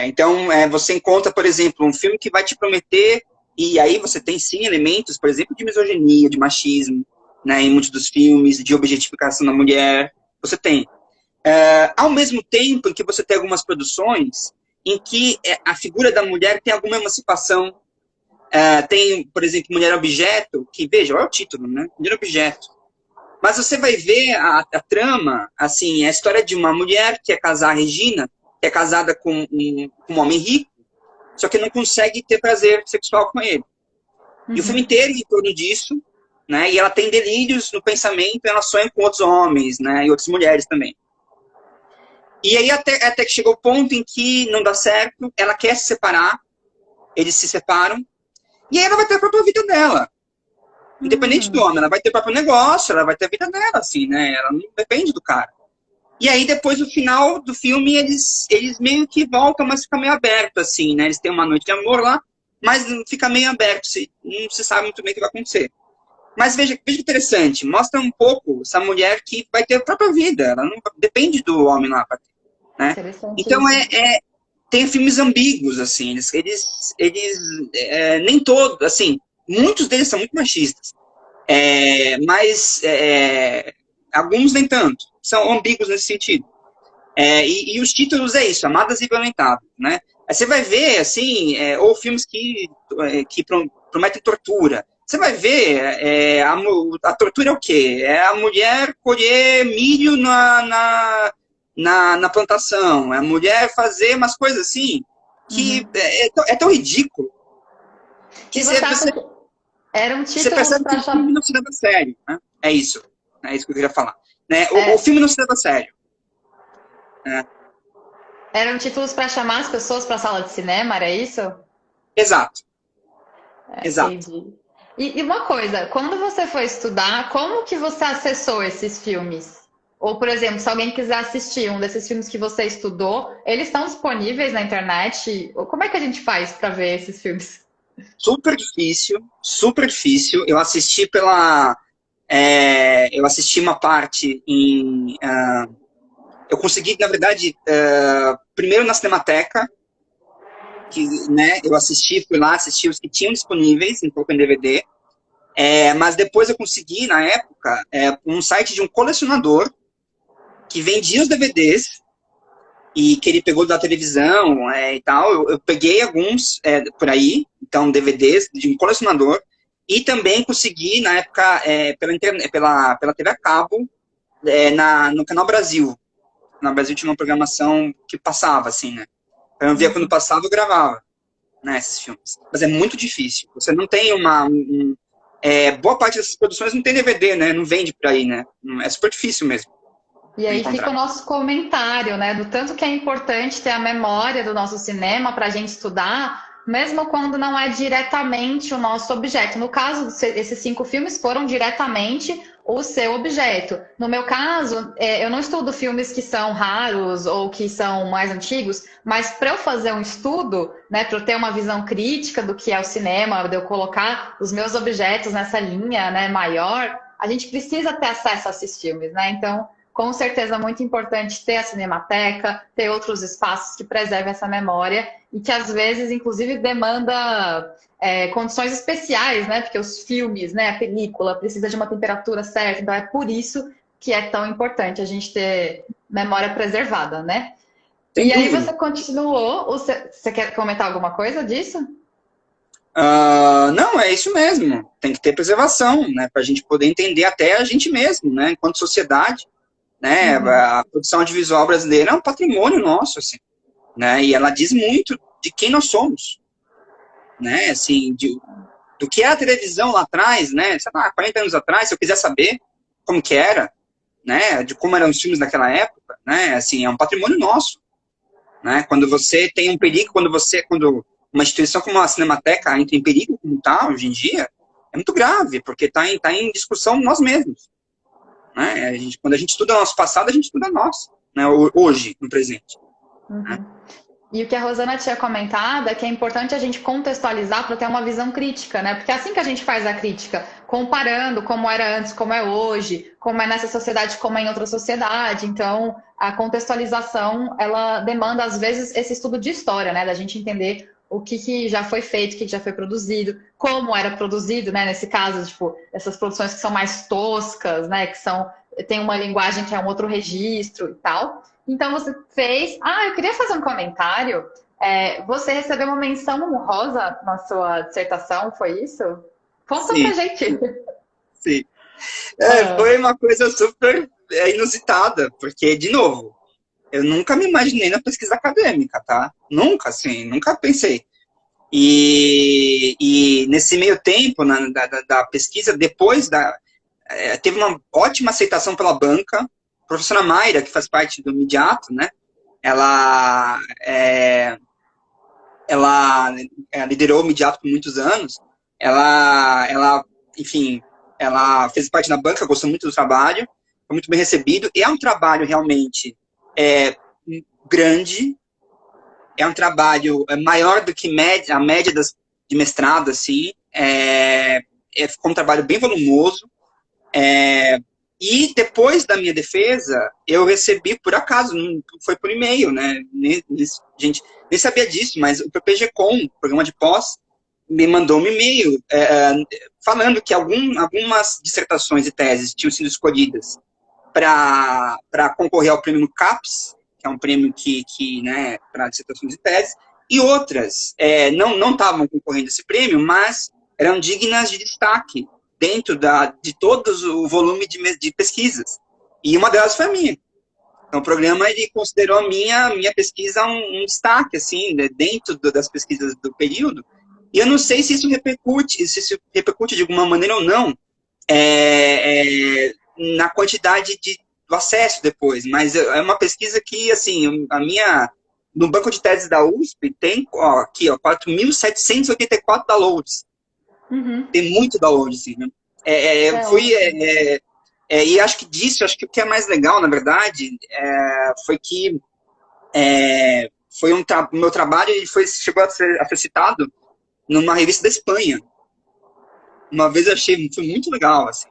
Então, você encontra, por exemplo, um filme que vai te prometer, e aí você tem, sim, elementos, por exemplo, de misoginia, de machismo, né, em muitos dos filmes, de objetificação da mulher. Você tem. Ao mesmo tempo em que você tem algumas produções em que a figura da mulher tem alguma emancipação. Tem, por exemplo, Mulher Objeto, que, veja, olha o título, né? Mulher Objeto. Mas você vai ver a trama, assim, a história de uma mulher que é casada, a Regina, que é casada com um homem rico, só que não consegue ter prazer sexual com ele. E o filme inteiro é em torno disso, né? E ela tem delírios no pensamento, ela sonha com outros homens, né? E outras mulheres também. E aí até que chegou o ponto em que não dá certo, ela quer se separar, eles se separam, e aí ela vai ter a própria vida dela. Independente do homem, ela vai ter o próprio negócio, ela vai ter a vida dela, assim, né? Ela não depende do cara. E aí, depois, no final do filme, eles meio que voltam, mas fica meio aberto, assim, né? Eles têm uma noite de amor lá, mas fica meio aberto, não se sabe muito bem o que vai acontecer. Mas veja que interessante, mostra um pouco essa mulher que vai ter a própria vida, ela não depende do homem lá, né? Então, tem filmes ambíguos, assim, eles nem todos, assim, muitos deles são muito machistas, mas alguns nem tanto, são ambíguos nesse sentido. E os títulos é isso, Amadas e Implementáveis, né? Aí você vai ver, assim, ou filmes que prometem tortura. Você vai ver, a tortura é o quê? É a mulher colher milho na plantação, é a mulher fazer umas coisas assim, que é tão ridículo. Que era um título você percebe que o filme não se leva a sério, né? É isso que eu queria falar. Né? O filme não se leva a sério. Eram títulos para chamar as pessoas para a sala de cinema, era isso? Exato. Exato. Entendi. E uma coisa, quando você foi estudar, como que você acessou esses filmes? Ou, por exemplo, se alguém quiser assistir um desses filmes que você estudou, eles estão disponíveis na internet? Ou como é que a gente faz para ver esses filmes? Super difícil, super difícil. Eu assisti eu assisti uma parte eu consegui, na verdade, primeiro na Cinemateca, que, né, eu fui lá, assisti os que tinham disponíveis, em DVD, mas depois eu consegui, na época, um site de um colecionador que vendia os DVDs, e que ele pegou da televisão e tal. Eu peguei alguns por aí, então DVDs de um colecionador, e também consegui, na época, pela TV a cabo, no Canal Brasil. No Brasil tinha uma programação que passava, assim, né? Eu via quando passava, eu gravava, né, esses filmes. Mas é muito difícil. Você não tem boa parte dessas produções não tem DVD, né? Não vende por aí, né? É super difícil mesmo. E aí fica o nosso comentário, né? Do tanto que é importante ter a memória do nosso cinema para a gente estudar, mesmo quando não é diretamente o nosso objeto. No caso, esses 5 filmes foram diretamente o seu objeto. No meu caso, eu não estudo filmes que são raros ou que são mais antigos, mas para eu fazer um estudo, né, para eu ter uma visão crítica do que é o cinema, de eu colocar os meus objetos nessa linha, né, maior, a gente precisa ter acesso a esses filmes, né? Então, com certeza, é muito importante ter a Cinemateca, ter outros espaços que preservem essa memória e que, às vezes, inclusive, demanda condições especiais, né? Porque os filmes, né, a película, precisa de uma temperatura certa. Então, é por isso que é tão importante a gente ter memória preservada, né? E aí você continuou. Você quer comentar alguma coisa disso? Não, é isso mesmo. Tem que ter preservação, né? Para a gente poder entender até a gente mesmo, né? Enquanto sociedade. Né? A produção audiovisual brasileira é um patrimônio nosso, assim, né? E ela diz muito de quem nós somos, né? Assim, do que é a televisão lá atrás, né? Sei lá, 40 anos atrás, se eu quiser saber como que era, né? De como eram os filmes naquela época, né? Assim, é um patrimônio nosso, né? Quando você tem um perigo, quando uma instituição como a Cinemateca entra em perigo, como está hoje em dia, é muito grave, porque está em discussão nós mesmos, né? Quando a gente estuda nosso passado, a gente estuda nós, né? Hoje, no presente. Né? E o que a Rosana tinha comentado é que é importante a gente contextualizar para ter uma visão crítica, né? Porque é assim que a gente faz a crítica, comparando como era antes, como é hoje, como é nessa sociedade, como é em outra sociedade. Então, a contextualização, ela demanda, às vezes, esse estudo de história, né? Da gente entender o que já foi feito, o que já foi produzido, como era produzido, né? Nesse caso, tipo, essas produções que são mais toscas, né? Tem uma linguagem que é um outro registro e tal. Então, você fez... eu queria fazer um comentário. Você recebeu uma menção honrosa na sua dissertação, foi isso? Conta pra gente. Sim. Foi uma coisa super inusitada, porque, de novo, eu nunca me imaginei na pesquisa acadêmica, tá? Nunca, assim, nunca pensei. E nesse meio tempo, da pesquisa, depois teve uma ótima aceitação pela banca. A professora Mayra, que faz parte do Midiato, né? Ela liderou o Midiato por muitos anos. Enfim, ela fez parte da banca, gostou muito do trabalho, foi muito bem recebido. E é um trabalho realmente grande, é um trabalho maior do que a média de mestrado, assim. Ficou um trabalho bem volumoso. E depois da minha defesa, eu recebi, por acaso, foi por e-mail, né? Gente, nem sabia disso, mas o PPG-Com, programa de pós, me mandou um e-mail falando que algumas dissertações e teses tinham sido escolhidas para concorrer ao prêmio CAPES, que é um prêmio né, para dissertações e teses, e outras não estavam concorrendo a esse prêmio, mas eram dignas de destaque dentro de todo o volume de pesquisas. E uma delas foi a minha. Então, o programa ele considerou a minha pesquisa um destaque, assim, né, dentro das pesquisas do período. E eu não sei se isso repercute de alguma maneira ou não na quantidade do acesso depois. Mas é uma pesquisa que, assim, no banco de teses da USP tem, aqui, 4.784 downloads. Uhum. Tem muito download, assim, né? E acho que o que é mais legal, na verdade, foi que o meu trabalho chegou a ser citado numa revista da Espanha. Uma vez eu achei, foi muito legal, assim,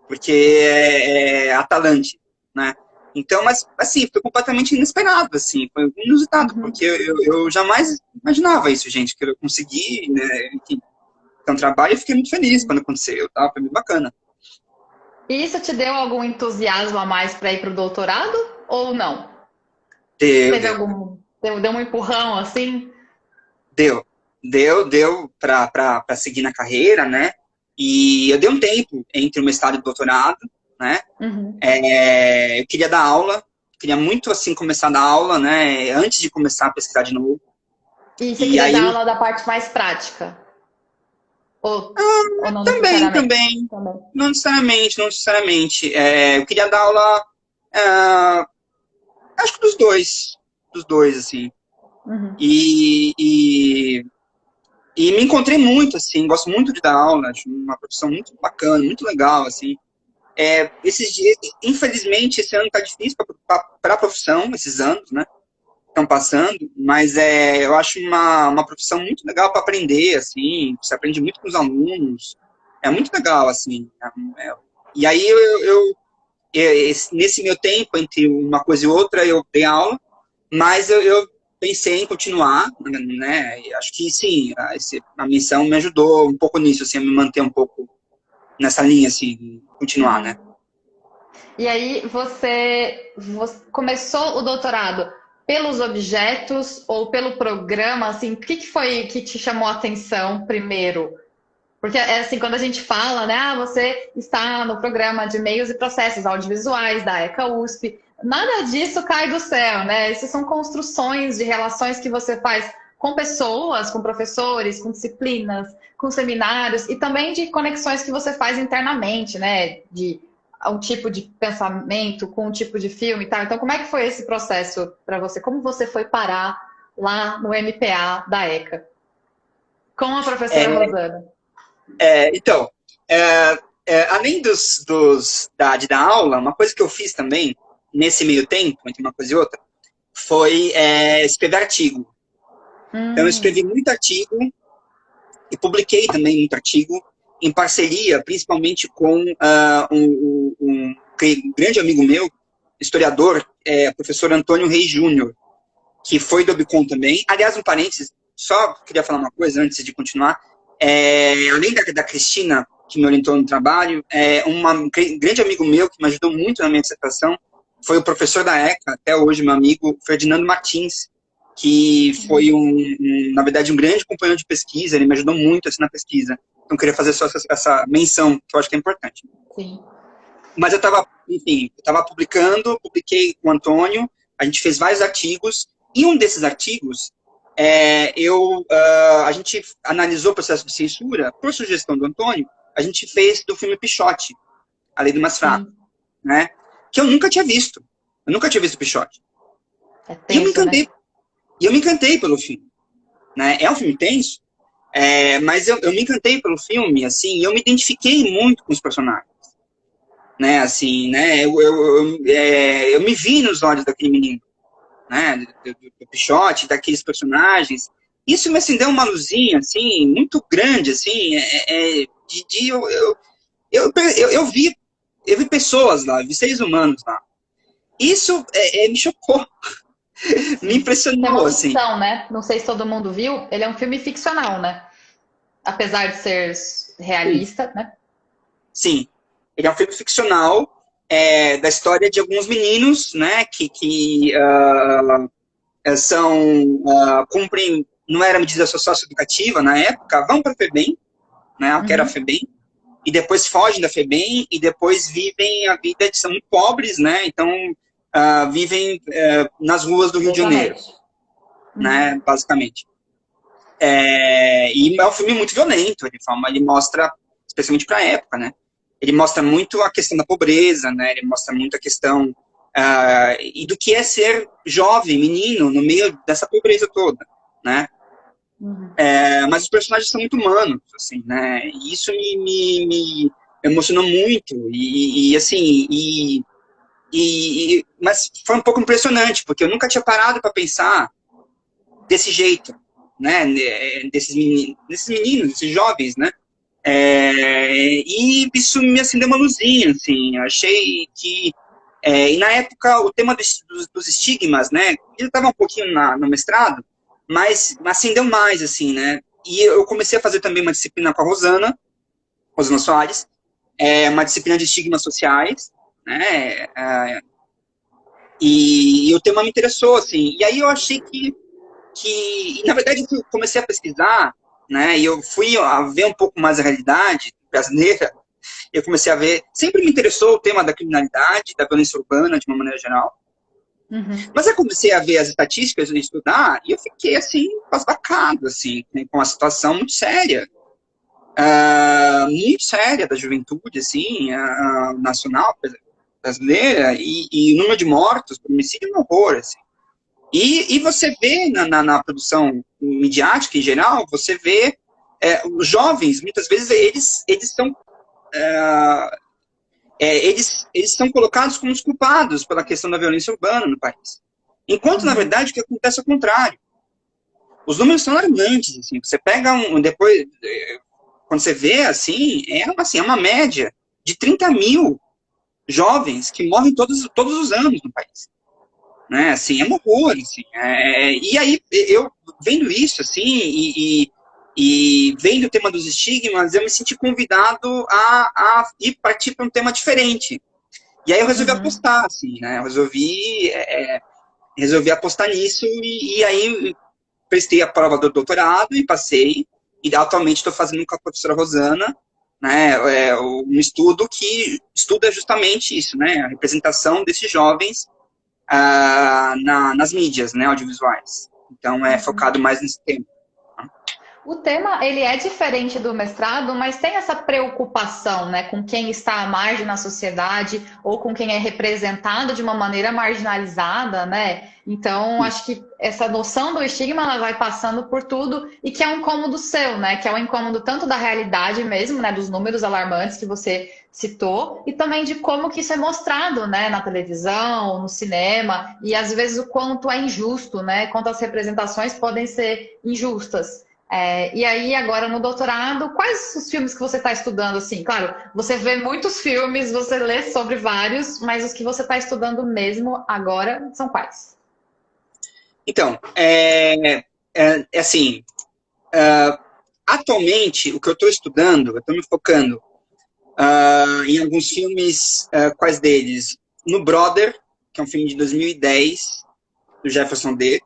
porque é Atalante, né? Então, mas, assim, foi completamente inesperado, assim, foi inusitado, porque eu jamais imaginava isso, gente, que eu consegui, né, enfim, um trabalho, e fiquei muito feliz quando aconteceu, tá? Foi muito bacana. E isso te deu algum entusiasmo a mais para ir para o doutorado ou não? Deu um empurrão assim? Deu para seguir na carreira, né? E eu dei um tempo entre o mestrado e o doutorado, né? Eu queria dar aula, queria muito assim começar a dar aula, né? Antes de começar a pesquisar de novo. E você queria dar aula da parte mais prática? Ou não também. Não necessariamente. Eu queria dar aula, acho que dos dois, assim. E me encontrei muito, assim, gosto muito de dar aula, acho uma profissão muito bacana, muito legal, assim. Esses dias, infelizmente, esse ano está difícil para a profissão, esses anos, né? Estão passando, mas eu acho uma profissão muito legal para aprender, assim, você aprende muito com os alunos, é muito legal, assim. E aí, nesse meu tempo, entre uma coisa e outra, eu dei aula, mas eu pensei em continuar, né, e acho que sim, a missão me ajudou um pouco nisso, assim, a me manter um pouco nessa linha, assim, continuar, né. E aí, você começou o doutorado pelos objetos ou pelo programa, assim, o que foi que te chamou a atenção primeiro? Porque, assim, quando a gente fala, né, você está no programa de meios e processos audiovisuais da ECA USP, nada disso cai do céu, né? Isso são construções de relações que você faz com pessoas, com professores, com disciplinas, com seminários e também de conexões que você faz internamente, né? De um tipo de pensamento com um tipo de filme e tal. Então, como é que foi esse processo para você? Como você foi parar lá no MPA da ECA com a professora Rosana? Então, além de dar aula, uma coisa que eu fiz também, nesse meio tempo, entre uma coisa e outra, foi escrever artigo. Então, eu escrevi muito artigo e publiquei também muito artigo em parceria, principalmente com um grande amigo meu, historiador, professor Antônio Reis Júnior, que foi do Obcom também. Aliás, um parênteses, só queria falar uma coisa antes de continuar. Além da Cristina, que me orientou no trabalho, um grande amigo meu que me ajudou muito na minha dissertação foi o professor da ECA, até hoje meu amigo, Ferdinando Martins, que foi, na verdade, um grande companheiro de pesquisa. Ele me ajudou muito assim, na pesquisa. Então, eu queria fazer só essa menção, que eu acho que é importante. Sim. Mas eu estava publiquei com o Antônio, a gente fez vários artigos, e um desses artigos, a gente analisou o processo de censura, por sugestão do Antônio, a gente fez do filme Pichote, A Lei do Mais Fraco, né? Que eu nunca tinha visto. Eu nunca tinha visto Pichote. E eu me encantei pelo filme. Né? É um filme tenso, mas eu me encantei pelo filme, assim, e eu me identifiquei muito com os personagens. Né, assim, né, eu me vi nos olhos daquele menino, né, do Pichote, daqueles personagens. Isso me acendeu uma luzinha, assim, muito grande, assim, eu vi pessoas lá, vi seres humanos lá. Isso me chocou, me impressionou, uma assim. ficção, né? Não sei se todo mundo viu, ele é um filme ficcional, né? Apesar de ser realista, Sim. né? Sim. Ele é um filme ficcional da história de alguns meninos, né, que cumprem, não era medida socioeducativa na época, vão para a FEBEM, né, que era a FEBEM, e depois fogem da FEBEM, e depois vivem a vida de são muito pobres, né, então vivem nas ruas do Rio de Janeiro, né, basicamente. E é um filme muito violento, ele mostra, especialmente para a época, né, ele mostra muito a questão da pobreza, né? Ele mostra muito a questão e do que é ser jovem, menino, no meio dessa pobreza toda, né? Mas os personagens são muito humanos, assim, né? E isso me emocionou muito mas foi um pouco impressionante, porque eu nunca tinha parado para pensar desse jeito, né? Desses meninos, desses jovens, né? E isso me acendeu uma luzinha, assim, achei que... e na época, o tema dos estigmas, né, ele estava um pouquinho no mestrado, mas acendeu mais, assim, né, e eu comecei a fazer também uma disciplina com a Rosana Soares, uma disciplina de estigmas sociais, né, e o tema me interessou, assim, e aí eu achei e, na verdade, eu comecei a pesquisar, né, e eu fui a ver um pouco mais a realidade brasileira, eu comecei a ver, sempre me interessou o tema da criminalidade, da violência urbana, de uma maneira geral, mas eu comecei a ver as estatísticas e estudar, e eu fiquei, assim, pasbacado, assim, com a situação muito séria da juventude, assim, nacional, brasileira, e o número de mortos por homicídio é um horror, assim. E você vê na produção midiática em geral, você vê os jovens, muitas vezes, eles são colocados como os culpados pela questão da violência urbana no país. Enquanto, na verdade, o que acontece é o contrário. Os números são alarmantes, assim, você pega depois, quando você vê, assim, é uma média de 30 mil jovens que morrem todos os anos no país. Né, assim, é um horror, assim, e aí, eu vendo isso, assim, e vendo o tema dos estigmas, eu me senti convidado a ir partir para um tema diferente, e aí eu resolvi apostar, assim, né, eu resolvi apostar nisso, e aí prestei a prova do doutorado e passei, e atualmente estou fazendo com a professora Rosana, né, um estudo que estuda justamente isso, né, a representação desses jovens nas mídias, né, audiovisuais. Então, é focado mais nesse tema. O tema, ele é diferente do mestrado, mas tem essa preocupação, né, com quem está à margem na sociedade ou com quem é representado de uma maneira marginalizada, né? Então, acho que essa noção do estigma, ela vai passando por tudo e que é um incômodo seu, né? Que é um incômodo tanto da realidade mesmo, né, dos números alarmantes que você citou, e também de como que isso é mostrado, né, na televisão, no cinema, e às vezes o quanto é injusto, né? Quanto as representações podem ser injustas. E aí, agora no doutorado, quais os filmes que você está estudando? Assim, claro, você vê muitos filmes, você lê sobre vários, mas os que você está estudando mesmo agora são quais? Então, assim, atualmente, o que eu estou estudando, eu estou me focando em alguns filmes, quais deles? No Brother, que é um filme de 2010, do Jefferson D.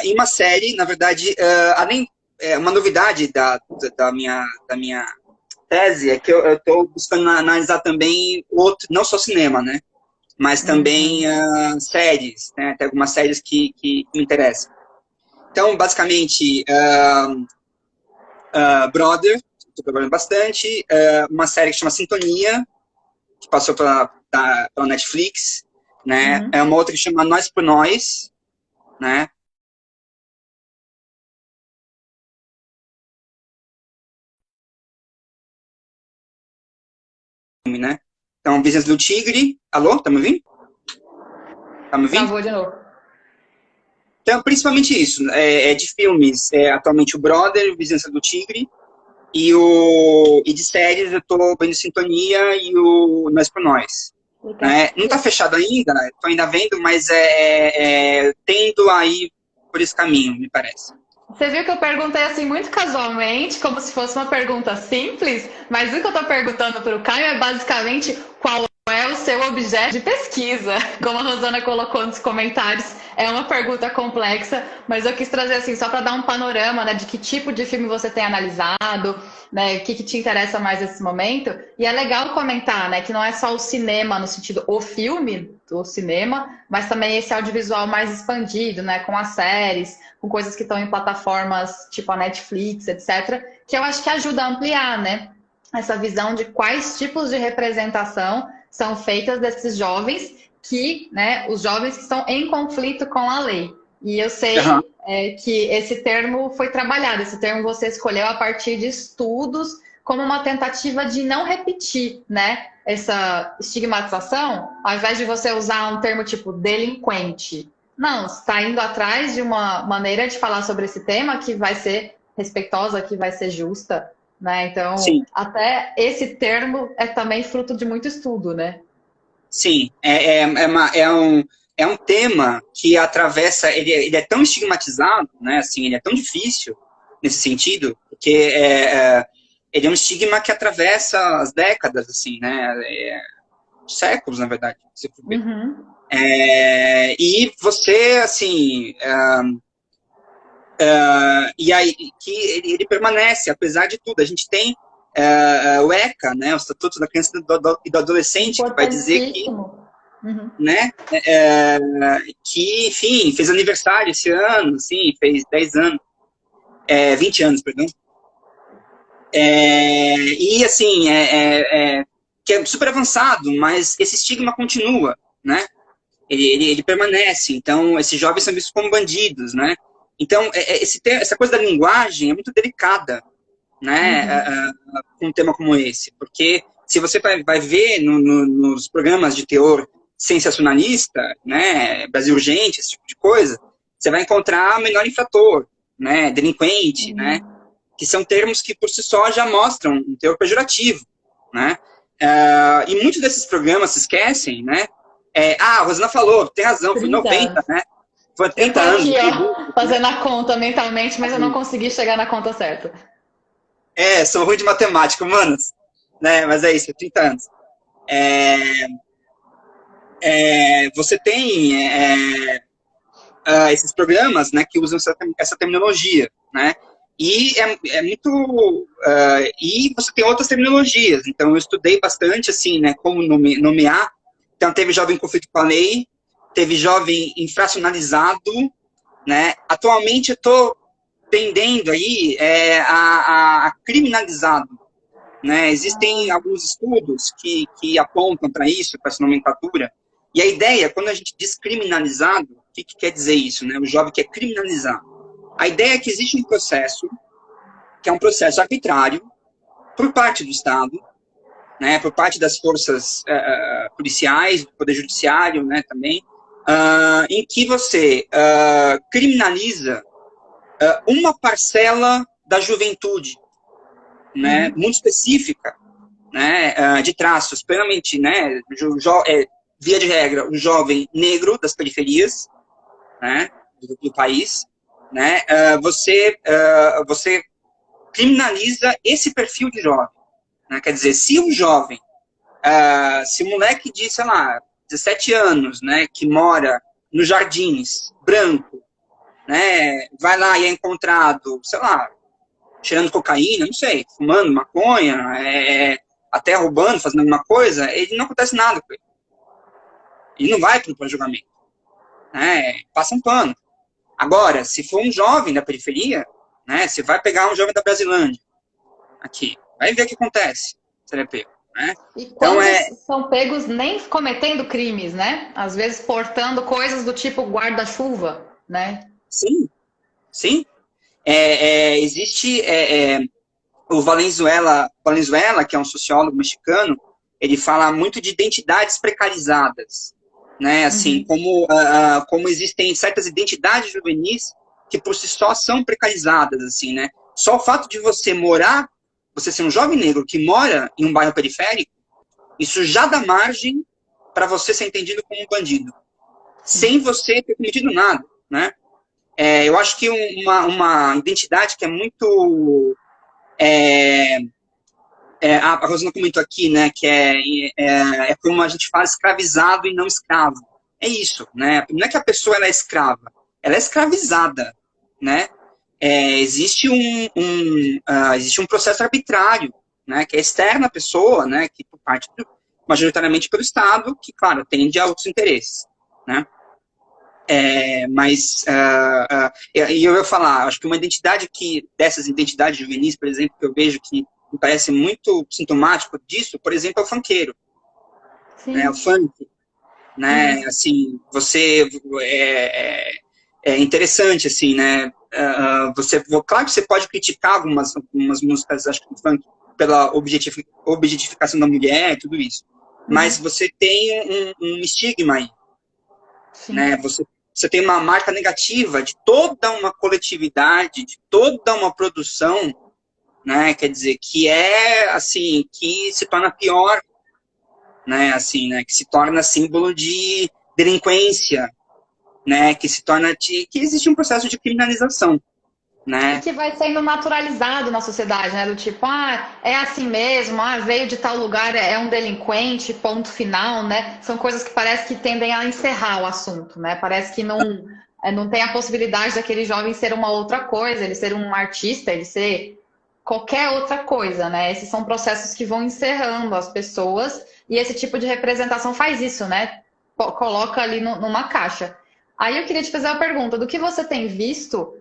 Em uma série, na verdade, uma novidade da minha tese é que eu estou buscando analisar também outro, não só cinema, né? Mas também séries, né? Tem algumas séries que me interessam. Então, basicamente, Brother, estou trabalhando bastante, uma série que chama Sintonia, que passou pela Netflix, né? É uma outra que chama Nós por Nós, né? Né? Então, Business do Tigre. Alô, tá me ouvindo? Tá me ouvindo? Travou de novo. Então, principalmente isso. De filmes, atualmente o Brother, o Business do Tigre, e de séries eu tô vendo Sintonia e o Nós por Nós. Né? Não tá fechado ainda, tô ainda vendo, mas tendo aí por esse caminho, me parece. Você viu que eu perguntei assim muito casualmente, como se fosse uma pergunta simples, mas o que eu estou perguntando para o Caio é basicamente qual é o seu objeto de pesquisa. Como a Rosana colocou nos comentários, é uma pergunta complexa, mas eu quis trazer assim só para dar um panorama, né, de que tipo de filme você tem analisado, né, o que te interessa mais nesse momento. E é legal comentar, né, que não é só o cinema no sentido o filme do cinema, mas também esse audiovisual mais expandido, né, com as séries, com coisas que estão em plataformas tipo a Netflix, etc., que eu acho que ajuda a ampliar, né, essa visão de quais tipos de representação são feitas desses jovens que, né, os jovens que estão em conflito com a lei. E eu sei que esse termo foi trabalhado, esse termo você escolheu a partir de estudos como uma tentativa de não repetir, né, essa estigmatização, ao invés de você usar um termo tipo delinquente. Não, você está indo atrás de uma maneira de falar sobre esse tema que vai ser respeitosa, que vai ser justa, né? Então, sim, até esse termo é também fruto de muito estudo, né? Sim, é um tema que atravessa, ele é tão estigmatizado, né? Assim, ele é tão difícil nesse sentido, porque ele é um estigma que atravessa as décadas, assim, né? Séculos, na verdade. Se for ver. E você, assim, e aí que ele permanece, apesar de tudo. A gente tem o ECA, né, o Estatuto da Criança e do Adolescente, que vai dizer que, né, que, enfim, fez aniversário esse ano, assim, fez 10 anos, 20 anos, perdão. E, assim, que é super avançado, mas esse estigma continua, né? Ele permanece. Então, esses jovens são vistos como bandidos, né? Então, essa coisa da linguagem é muito delicada, né? Com um tema como esse. Porque se você vai ver nos programas de teor sensacionalista, né? Brasil Urgente, esse tipo de coisa, você vai encontrar menor infrator, né? Delinquente, né? Que são termos que, por si só, já mostram um teor pejorativo, né? E muitos desses programas se esquecem, né? A Rosana falou, tem razão, foi 90, né? Foi 30 anos. Eu tô aqui, ó, fazendo a conta mentalmente, mas eu não consegui chegar na conta certa. Sou ruim de matemática, humanas. Né? Mas é isso, 30 anos. Você tem esses programas, né, que usam essa terminologia, né? E muito... e você tem outras terminologias. Então, eu estudei bastante, assim, né, como nomear. Então, teve Jovem Conflito com a Lei, teve jovem infracionalizado, né? Atualmente eu estou tendendo aí a criminalizado, né? Existem alguns estudos que apontam para isso, para essa nomenclatura, e a ideia, quando a gente diz criminalizado, o que quer dizer isso, né? O jovem que é criminalizado. A ideia é que existe um processo, que é um processo arbitrário, por parte do Estado, né, por parte das forças policiais, do Poder Judiciário, né, também, em que você criminaliza uma parcela da juventude, né, muito específica, né, de traços, plenamente, né, via de regra, o jovem negro das periferias, né, do país, né, você criminaliza esse perfil de jovem. Né? Quer dizer, se um jovem, se um moleque de, sei lá, 17 anos, né, que mora nos Jardins, branco, né, vai lá e é encontrado, sei lá, cheirando cocaína, não sei, fumando maconha, até roubando, fazendo alguma coisa, ele não acontece nada com ele. Ele não vai para o julgamento. Né, passa um pano. Agora, se for um jovem da periferia, né, você vai pegar um jovem da Brasilândia, aqui, vai ver o que acontece, se ele é pego, né? E quando então, são pegos nem cometendo crimes, né? Às vezes portando coisas do tipo guarda-chuva, né? Sim, sim. Existe o Valenzuela, que é um sociólogo mexicano, ele fala muito de identidades precarizadas, né? Assim, como existem certas identidades juvenis que por si só são precarizadas, assim, né? Só o fato de você ser um jovem negro que mora em um bairro periférico, isso já dá margem para você ser entendido como um bandido, sem você ter cometido nada, né? Eu acho que uma identidade que é muito... a Rosana comentou aqui, né, que é como a gente fala escravizado e não escravo. É isso, né? Não é que a pessoa ela é escrava, ela é escravizada, né? Existe um processo arbitrário, né, que é externo à pessoa, né, que por parte majoritariamente pelo Estado, que, claro, tende a outros interesses, né? Mas eu ia falar, acho que uma identidade dessas identidades juvenis, por exemplo, que eu vejo que me parece muito sintomático disso, por exemplo, é o funkeiro, né, o funk, né, assim, você é interessante, assim, né? Claro que você pode criticar algumas músicas, acho que funk, pela objetificação da mulher, tudo isso. Mas você tem um estigma aí, né? Você tem uma marca negativa de toda uma coletividade, de toda uma produção, né? Quer dizer, que assim, que se torna pior, né? Assim, né? Que se torna símbolo de delinquência, né, que se torna que existe um processo de criminalização, né? E que vai sendo naturalizado na sociedade, né? Do tipo, é assim mesmo, veio de tal lugar, é um delinquente, ponto final, né? São coisas que parece que tendem a encerrar o assunto, né? Parece que não tem a possibilidade daquele jovem ser uma outra coisa, ele ser um artista, ele ser qualquer outra coisa, né? Esses são processos que vão encerrando as pessoas e esse tipo de representação faz isso, né? Coloca ali numa caixa. Aí eu queria te fazer uma pergunta, do que você tem visto,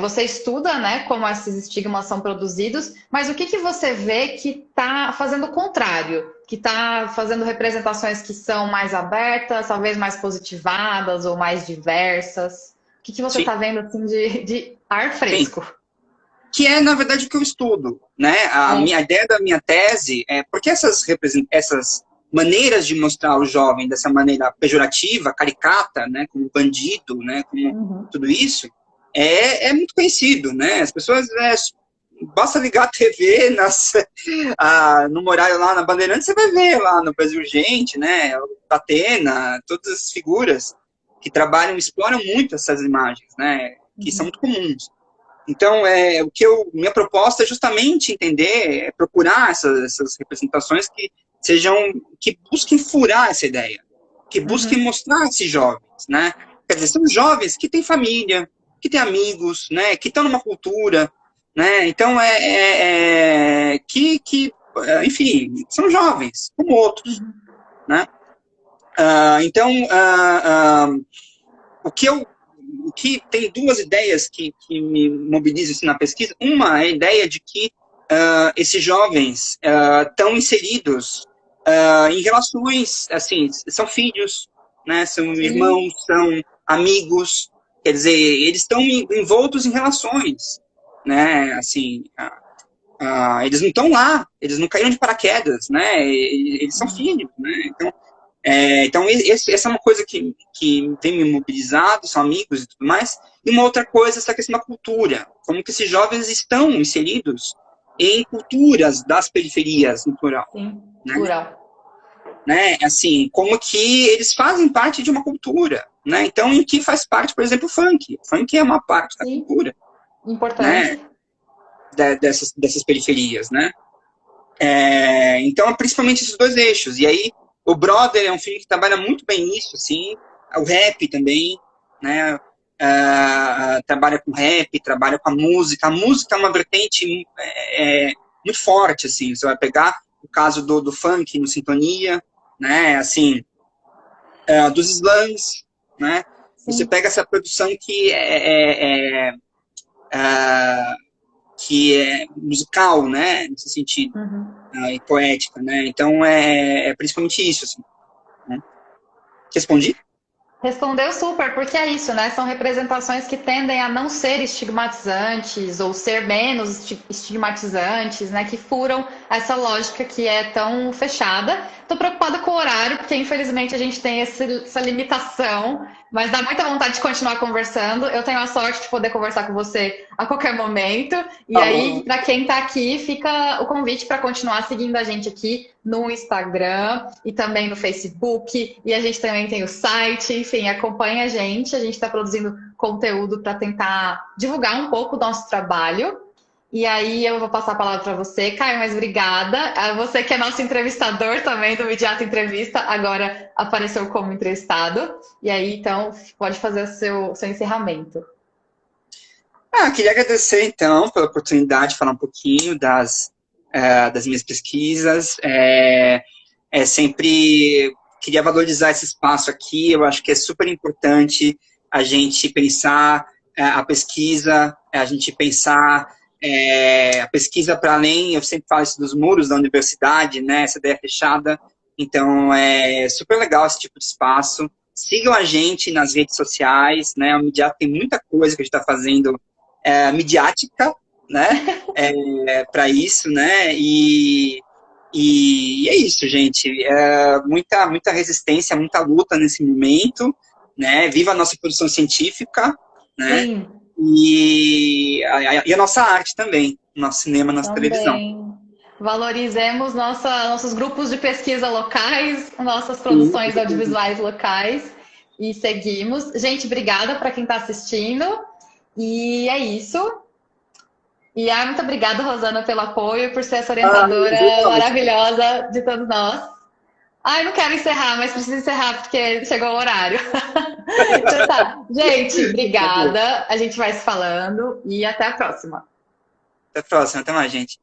você estuda, né, como esses estigmas são produzidos, mas o que você vê que está fazendo o contrário, que está fazendo representações que são mais abertas, talvez mais positivadas ou mais diversas? O que você está vendo assim de ar fresco? Sim. Que é, na verdade, o que eu estudo, né? A ideia da minha tese é porque essas maneiras de mostrar o jovem dessa maneira pejorativa, caricata, né, como bandido, né, como tudo isso, é muito conhecido, né? As pessoas, basta ligar a TV no horário lá na Bandeirantes, você vai ver lá no Brasil Gente, né, o Tatena, todas essas figuras que trabalham, exploram muito essas imagens, né, que são muito comuns. Então, minha proposta é justamente entender, procurar essas representações que busquem furar essa ideia, que busquem mostrar esses jovens, né? Quer dizer, são jovens que têm família, que têm amigos, né? Que estão numa cultura, né? Então, enfim, são jovens, como outros, né? Então, o que tem duas ideias que me mobilizam assim, na pesquisa. Uma é a ideia de que esses jovens estão inseridos em relações, assim, são filhos, né, são irmãos, são amigos, quer dizer, eles estão envoltos em relações, né, assim, eles não estão lá, eles não caíram de paraquedas, né, eles são filhos, né, então essa é uma coisa que tem me mobilizado, são amigos e tudo mais. E uma outra coisa, essa questão da cultura. Como que esses jovens estão inseridos em culturas das periferias, no plural. Sim, né? plural. Né? Assim, como que eles fazem parte de uma cultura. Né? Então, em que faz parte, por exemplo, o funk. O funk é uma parte da cultura. Importante. Né? Dessas periferias, né? Então, principalmente esses dois eixos. E aí, o Brother é um filme que trabalha muito bem isso, assim. O rap também, né? Trabalha com rap, trabalha com a música. A música é uma vertente muito forte, assim. Você vai pegar o caso do funk no Sintonia, né? Assim, dos slams, né? Sim. Você pega essa produção que é musical, né? Nesse sentido. E poética, né? Então, é principalmente isso, assim. Né? Respondi? Respondeu super, porque é isso, né? São representações que tendem a não ser estigmatizantes ou ser menos estigmatizantes, né? Que furam essa lógica que é tão fechada. Tô preocupada com o horário, porque infelizmente a gente tem essa limitação, mas dá muita vontade de continuar conversando. Eu tenho a sorte de poder conversar com você a qualquer momento. E aí, para quem tá aqui, fica o convite para continuar seguindo a gente aqui no Instagram e também no Facebook. E a gente também tem o site. Enfim, acompanha a gente. A gente está produzindo conteúdo para tentar divulgar um pouco o nosso trabalho. E aí eu vou passar a palavra para você, Caio, mas obrigada. Você que é nosso entrevistador também do Midiato Entrevista, agora apareceu como entrevistado. E aí, então, pode fazer o seu encerramento. Queria agradecer, então, pela oportunidade de falar um pouquinho das minhas pesquisas. Sempre queria valorizar esse espaço aqui. Eu acho que é super importante a gente pensar a pesquisa, a gente pensar a pesquisa para além, eu sempre falo isso dos muros da universidade, né, essa ideia fechada. Então, é super legal esse tipo de espaço. Sigam a gente nas redes sociais, né, o Midiato tem muita coisa que a gente está fazendo midiática, né, para isso, né, e é isso, gente. Muita resistência, muita luta nesse momento, né, viva a nossa produção científica, né, Sim. E a nossa arte também, nosso cinema, nossa televisão. Valorizemos nossos grupos de pesquisa locais, nossas produções audiovisuais locais e seguimos. Gente, obrigada para quem está assistindo. E é isso. E muito obrigada, Rosana, pelo apoio, por ser essa orientadora maravilhosa de todos nós. Não quero encerrar, mas preciso encerrar porque chegou o horário. Então tá. Gente, obrigada. A gente vai se falando e até a próxima. Até a próxima. Até mais, gente.